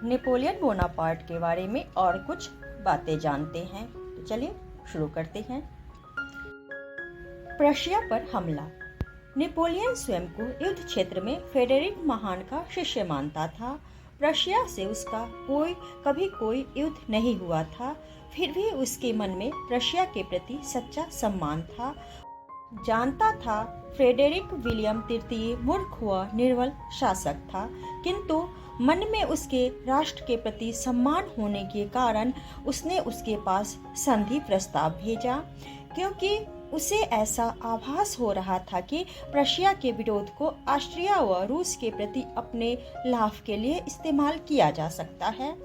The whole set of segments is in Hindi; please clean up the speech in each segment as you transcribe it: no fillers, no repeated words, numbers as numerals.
नेपोलियन बोनापार्ट के बारे में और कुछ बातें जानते हैं। तो चलिए शुरू करते हैं। प्रशिया पर हमला। नेपोलियन स्वयं को युद्ध क्षेत्र में फ्रेडरिक महान का शिष्य मानता था। प्रशिया से उसका कभी कोई युद्ध नहीं हुआ था, फिर भी उसके मन में प्रशिया के प्रति सच्चा सम्मान था। जानता था फ्रेडरिक विलियम तृतीय मूर्ख व निर्बल शासक था, किंतु मन में उसके राष्ट्र के प्रति सम्मान होने के कारण उसने उसके पास संधि प्रस्ताव भेजा, क्योंकि उसे ऐसा आभास हो रहा था कि प्रशिया के विरोध को ऑस्ट्रिया व रूस के प्रति अपने लाभ के लिए इस्तेमाल किया जा सकता है।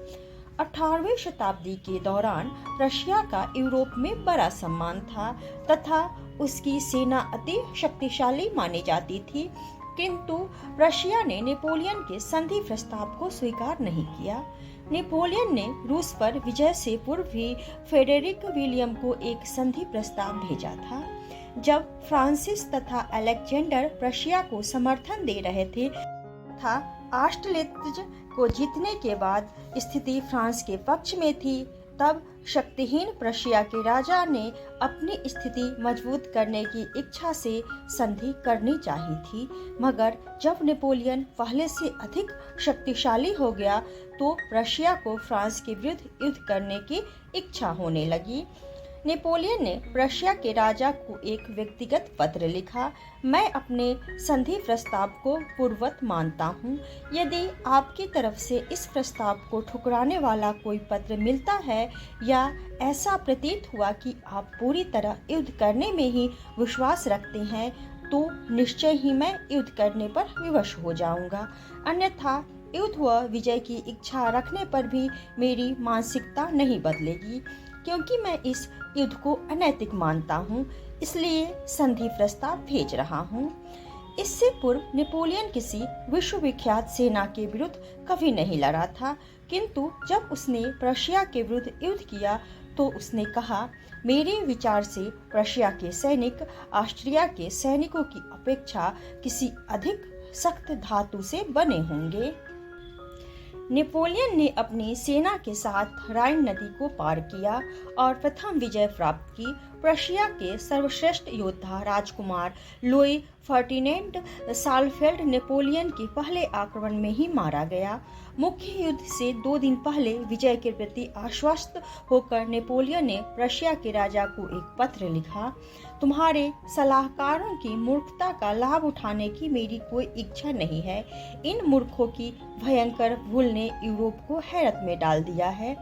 18वीं शताब्दी के दौरान प्रशिया का यूरोप में बड़ा सम्मान था तथा उसकी सेना अति शक्तिशाली मानी जाती थी, किंतु प्रशिया ने नेपोलियन के संधि प्रस्ताव को स्वीकार नहीं किया। नेपोलियन ने रूस पर विजय से पूर्व भी फ्रेडरिक विलियम को एक संधि प्रस्ताव भेजा था। जब फ्रांसिस तथा अलेक्जेंडर प्रशिया को समर्थन दे रहे थे तथा ऑस्ट्रिच को जीतने के बाद स्थिति फ्रांस के पक्ष में थी, तब शक्तिहीन प्रशिया के राजा ने अपनी स्थिति मजबूत करने की इच्छा से संधि करनी चाहिए थी, मगर जब नेपोलियन पहले से अधिक शक्तिशाली हो गया तो प्रशिया को फ्रांस के विरुद्ध युद्ध करने की इच्छा होने लगी। नेपोलियन ने प्रशिया के राजा को एक व्यक्तिगत पत्र लिखा। मैं अपने संधि प्रस्ताव को पूर्ववत मानता हूँ। यदि आपकी तरफ से इस प्रस्ताव को ठुकराने वाला कोई पत्र मिलता है या ऐसा प्रतीत हुआ कि आप पूरी तरह युद्ध करने में ही विश्वास रखते हैं, तो निश्चय ही मैं युद्ध करने पर विवश हो जाऊंगा। अन्यथा युद्ध व विजय की इच्छा रखने पर भी मेरी मानसिकता नहीं बदलेगी, क्योंकि मैं इस युद्ध को अनैतिक मानता हूँ, इसलिए संधि प्रस्ताव भेज रहा हूँ। इससे पूर्व नेपोलियन किसी विश्वविख्यात सेना के विरुद्ध कभी नहीं लड़ा था, किंतु जब उसने प्रशिया के विरुद्ध युद्ध किया तो उसने कहा, मेरे विचार से प्रशिया के सैनिक ऑस्ट्रिया के सैनिकों की अपेक्षा किसी अधिक सख्त धातु से बने होंगे। नेपोलियन ने अपनी सेना के साथ राइन नदी को पार किया और प्रथम विजय प्राप्त की। प्रशिया के सर्वश्रेष्ठ योद्धा राजकुमार लुई फर्डिनेंड सालफेल्ड नेपोलियन के पहले आक्रमण में ही मारा गया। मुख्य युद्ध से 2 दिन पहले विजय के प्रति आश्वस्त होकर नेपोलियन ने प्रशिया के राजा को एक पत्र लिखा। तुम्हारे सलाहकारों की मूर्खता का लाभ उठाने की मेरी कोई इच्छा नहीं है। इन मूर्खों की भयंकर भूल ने यूरोप को हैरत में डाल दिया है।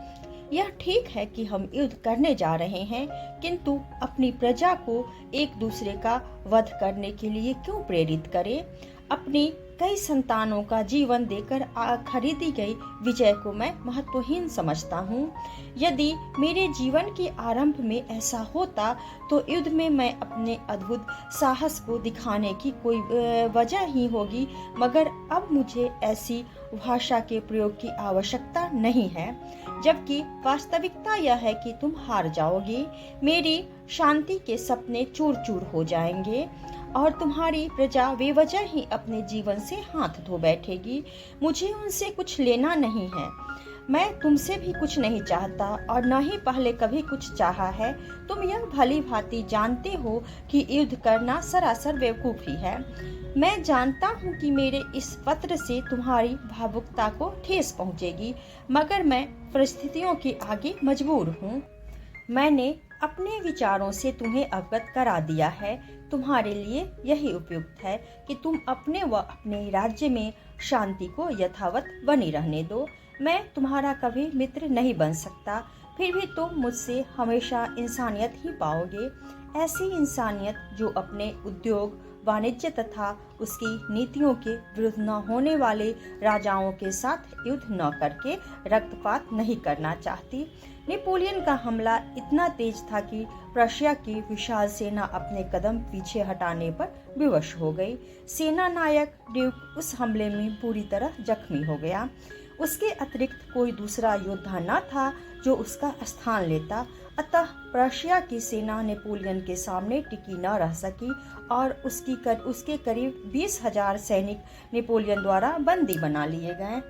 यह ठीक है कि हम युद्ध करने जा रहे हैं, किंतु अपनी प्रजा को एक दूसरे का वध करने के लिए क्यों प्रेरित करें? अपनी कई संतानों का जीवन देकर खरीदी गई विजय को मैं महत्वहीन समझता हूँ। यदि मेरे जीवन के आरंभ में ऐसा होता तो युद्ध में मैं अपने अद्भुत साहस को दिखाने की कोई वजह ही होगी, मगर अब मुझे ऐसी भाषा के प्रयोग की आवश्यकता नहीं है, जबकि वास्तविकता यह है कि तुम हार जाओगे। मेरी शांति के सपने चूर चूर हो जाएंगे और तुम्हारी प्रजा बेवजह ही अपने जीवन से हाथ धो बैठेगी। मुझे उनसे कुछ लेना नहीं है। मैं तुमसे भी कुछ नहीं चाहता और न ही पहले कभी कुछ चाहा है। तुम यह भली भांति जानते हो कि युद्ध करना सरासर बेवकूफ़ी है। मैं जानता हूँ कि मेरे इस पत्र से तुम्हारी भावुकता को ठेस पहुँचेगी, मगर मैं परिस्थितियों के आगे मजबूर हूँ। मैंने अपने विचारों से तुम्हें अवगत करा दिया है। तुम्हारे लिए यही उपयुक्त है कि तुम अपने व अपने राज्य में शांति को यथावत बनी रहने दो। मैं तुम्हारा कभी मित्र नहीं बन सकता, फिर भी तुम मुझसे हमेशा इंसानियत ही पाओगे। ऐसी इंसानियत जो अपने उद्योग वाणिज्य तथा उसकी नीतियों के विरुद्ध न होने वाले राजाओं के साथ युद्ध न करके रक्तपात नहीं करना चाहती। नेपोलियन का हमला इतना तेज था कि प्रशिया की विशाल सेना अपने कदम पीछे हटाने पर विवश हो गई। सेना नायक ड्यूक उस हमले में पूरी तरह जख्मी हो गया। उसके अतिरिक्त कोई दूसरा योद्धा न था जो उसका स्थान लेता, अतः प्रशिया की सेना नेपोलियन के सामने टिकी न रह सकी और उसके करीब 20,000 सैनिक नेपोलियन द्वारा बंदी बना लिए गए।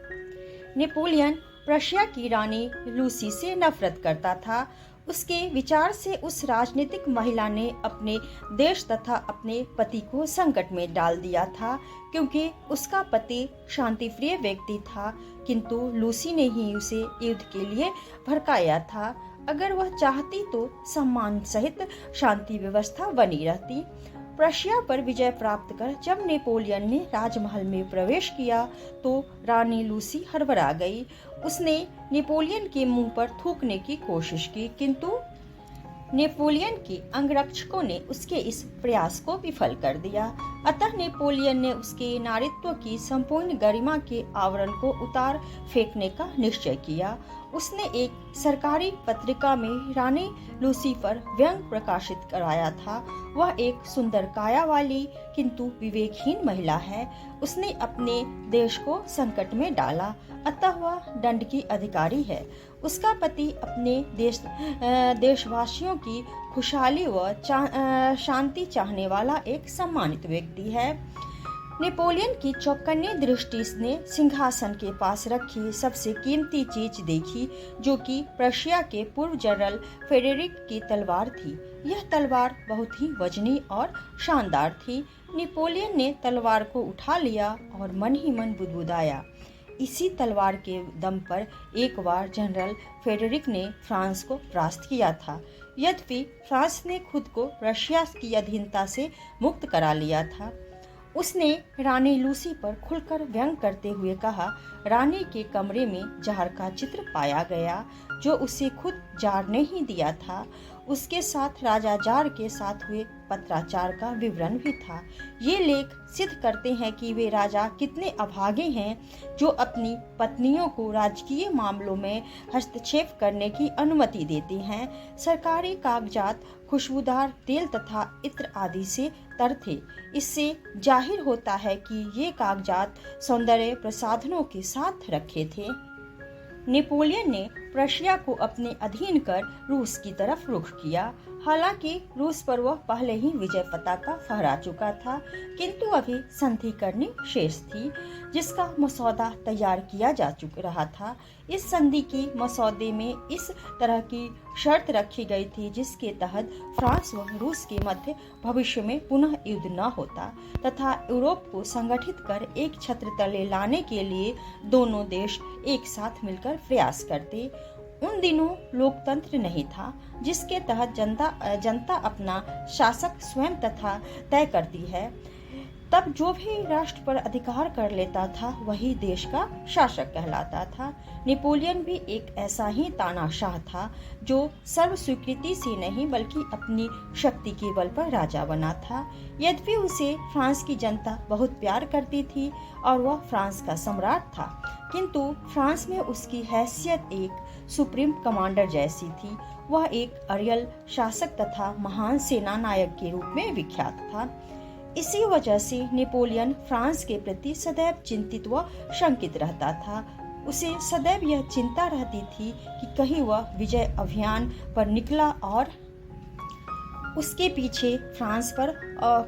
नेपोलियन प्रशिया की रानी लूसी से नफरत करता था। उसके विचार से उस राजनीतिक महिला ने अपने देश तथा अपने पति को संकट में डाल दिया था, क्योंकि उसका पति शांतिप्रिय व्यक्ति था, किंतु लूसी ने ही उसे युद्ध के लिए भड़काया था। अगर वह चाहती तो सम्मान सहित शांति व्यवस्था बनी रहती। प्रशिया पर विजय प्राप्त कर जब नेपोलियन ने राजमहल में प्रवेश किया तो रानी लूसी हड़बड़ा गई। उसने नेपोलियन के मुंह पर थूकने की कोशिश की, किंतु नेपोलियन के अंगरक्षकों ने उसके इस प्रयास को विफल कर दिया। अतः नेपोलियन ने उसके नारीत्व की संपूर्ण गरिमा के आवरण को उतार फेंकने का निश्चय किया। उसने एक सरकारी पत्रिका में रानी लूसी पर व्यंग प्रकाशित कराया था। वह एक सुंदर काया वाली किंतु विवेकहीन महिला है। उसने अपने देश को संकट में डाला, अतः वह दंड की अधिकारी है। उसका पति अपने देशवासियों की खुशहाली व शांति चाहने वाला एक सम्मानित व्यक्ति है। नेपोलियन की चौकन्नी दृष्टि ने सिंहासन के पास रखी सबसे कीमती चीज देखी, जो कि प्रशिया के पूर्व जनरल फेडेरिक की तलवार थी। यह तलवार बहुत ही वजनी और शानदार थी। नेपोलियन ने तलवार को उठा लिया और मन ही मन बुदबुदाया। इसी तलवार के दम पर एक बार जनरल फेडेरिक ने फ्रांस को परास्त किया था। यद्यपि फ्रांस ने खुद को रशिया की अधीनता से मुक्त करा लिया था। उसने रानी लूसी पर खुलकर व्यंग करते हुए कहा, रानी के कमरे में जार का चित्र पाया गया, जो उसे खुद जार ने ही दिया था। उसके साथ राजा जार के साथ हुए पत्राचार का विवरण भी था। ये लेख सिद्ध करते हैं कि वे राजा कितने अभागे हैं, जो अपनी पत्नियों को राजकीय मामलों में हस्तक्षेप करने की अनुमति देते हैं। सरकारी कागजात खुशबूदार तेल तथा इत्र आदि से तर थे। इससे जाहिर होता है कि ये कागजात सौंदर्य प्रसाधनों के साथ रखे थे। नेपोलियन ने प्रशिया को अपने अधीन कर रूस की तरफ रुख किया। हालांकि रूस पर वह पहले ही विजय पताका फहरा चुका था, किंतु अभी संधि करनी शेष थी, जिसका मसौदा तैयार किया जा चुका रहा था। इस संधि की मसौदे में इस तरह की शर्त रखी गई थी, जिसके तहत फ्रांस व रूस के मध्य भविष्य में पुनः युद्ध न होता तथा यूरोप को संगठित कर एक छत्र तले लाने के लिए दोनों देश एक साथ मिलकर प्रयास करते। उन दिनों लोकतंत्र नहीं था, जिसके तहत जनता अपना शासक स्वयं तथा तय करती है। तब जो भी राष्ट्र पर अधिकार कर लेता था वही देश का शासक कहलाता था। नेपोलियन भी एक ऐसा ही तानाशाह था, जो सर्व स्वीकृति से नहीं बल्कि अपनी शक्ति के बल पर राजा बना था। यद्यपि उसे फ्रांस की जनता बहुत प्यार करती थी और वह फ्रांस का सम्राट था, किंतु फ्रांस में उसकी हैसियत एक सुप्रीम कमांडर जैसी थी। वह एक अड़ियल शासक तथा महान सेना नायक के रूप में विख्यात था। इसी वजह से नेपोलियन फ्रांस के प्रति सदैव चिंतित व शंकित रहता था। उसे सदैव यह चिंता रहती थी कि कहीं वह विजय अभियान पर निकला और उसके पीछे फ्रांस पर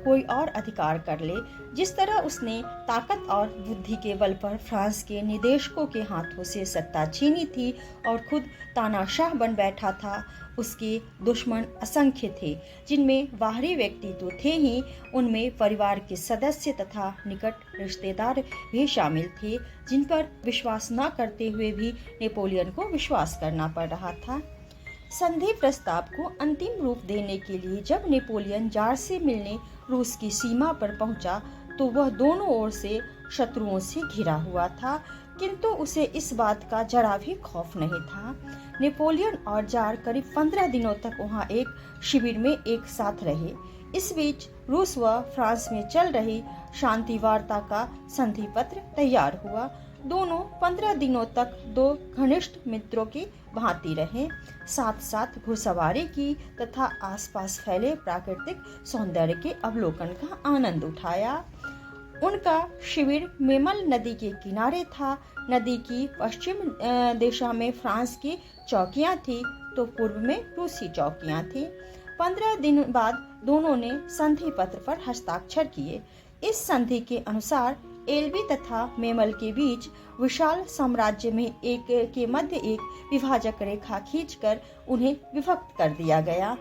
कोई और अधिकार कर ले। जिस तरह उसने ताकत और बुद्धि के बल पर फ्रांस के निदेशकों के हाथों से सत्ता छीनी थी और खुद तानाशाह बन बैठा था, उसके दुश्मन असंख्य थे, जिनमें बाहरी व्यक्ति तो थे ही, उनमें परिवार के सदस्य तथा निकट रिश्तेदार भी शामिल थे, जिन पर विश्वास न करते हुए भी नेपोलियन को विश्वास करना पड़ रहा था। संधि प्रस्ताव को अंतिम रूप देने के लिए जब नेपोलियन जार से मिलने रूस की सीमा पर पहुंचा, तो वह दोनों ओर से शत्रुओं से घिरा हुआ था, किंतु उसे इस बात का जरा भी खौफ नहीं था। नेपोलियन और जार करीब 15 दिनों तक वहां एक शिविर में एक साथ रहे। इस बीच रूस व फ्रांस में चल रही शांति वार्ता का संधि पत्र तैयार हुआ। दोनों 15 दिनों तक दो घनिष्ठ मित्रों की भांति रहे, साथ साथ घुड़सवारी की तथा आसपास फैले प्राकृतिक सौंदर्य के अवलोकन का आनंद उठाया। उनका शिविर मेमल नदी के किनारे था। नदी की पश्चिम दिशा में फ्रांस की चौकियां थी, तो पूर्व में रूसी चौकियां थी। 15 दिन बाद दोनों ने संधि पत्र पर हस्ताक्षर किए। इस संधि के अनुसार एल्बी तथा मेमल के बीच विशाल साम्राज्य में एक के मध्य एक विभाजक रेखा खींचकर उन्हें विभक्त कर दिया गया।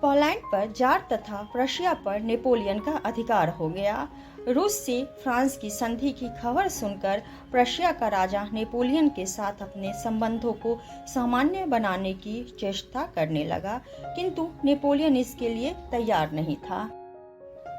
पोलैंड पर जार तथा प्रशिया पर नेपोलियन का अधिकार हो गया। रूस से फ्रांस की संधि की खबर सुनकर प्रशिया का राजा नेपोलियन के साथ अपने संबंधों को सामान्य बनाने की चेष्टा करने लगा, किंतु नेपोलियन इसके लिए तैयार नहीं था।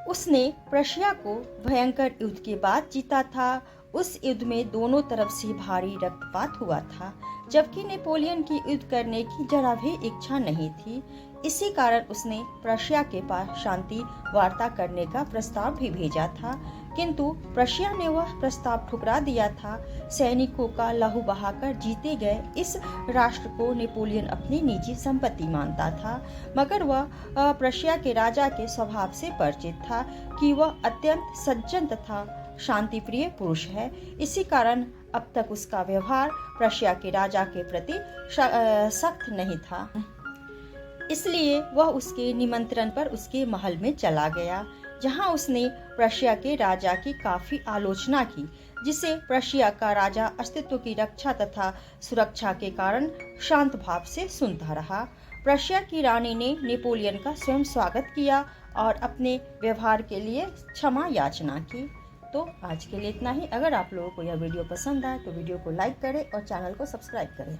उसने प्रशिया को भयंकर युद्ध के बाद जीता था। उस युद्ध में दोनों तरफ से भारी रक्तपात हुआ था, जबकि नेपोलियन की युद्ध करने की जरा भी इच्छा नहीं थी। इसी कारण उसने प्रशिया के पास शांति वार्ता करने का प्रस्ताव भी भेजा था, किंतु प्रशिया ने वह प्रस्ताव ठुकरा दिया था। सैनिकों का लहू बहाकर जीते गए इस राष्ट्र को नेपोलियन अपनी निजी संपत्ति मानता था, मगर वह प्रशिया के राजा के स्वभाव से परिचित था कि वह अत्यंत सज्जन तथा शांतिप्रिय पुरुष है। इसी कारण अब तक उसका व्यवहार प्रशिया के राजा के प्रति सख्त नहीं था। इसलिए वह उसके निमंत्रण पर उसके महल में चला गया, जहां उसने प्रशिया के राजा की काफी आलोचना की, जिसे प्रशिया का राजा अस्तित्व की रक्षा तथा सुरक्षा के कारण शांत भाव से सुनता रहा। प्रशिया की रानी ने नेपोलियन का स्वयं स्वागत किया और अपने व्यवहार के लिए क्षमा याचना की। तो आज के लिए इतना ही। अगर आप लोगों को यह वीडियो पसंद आए तो वीडियो को लाइक करें और चैनल को सब्सक्राइब करें।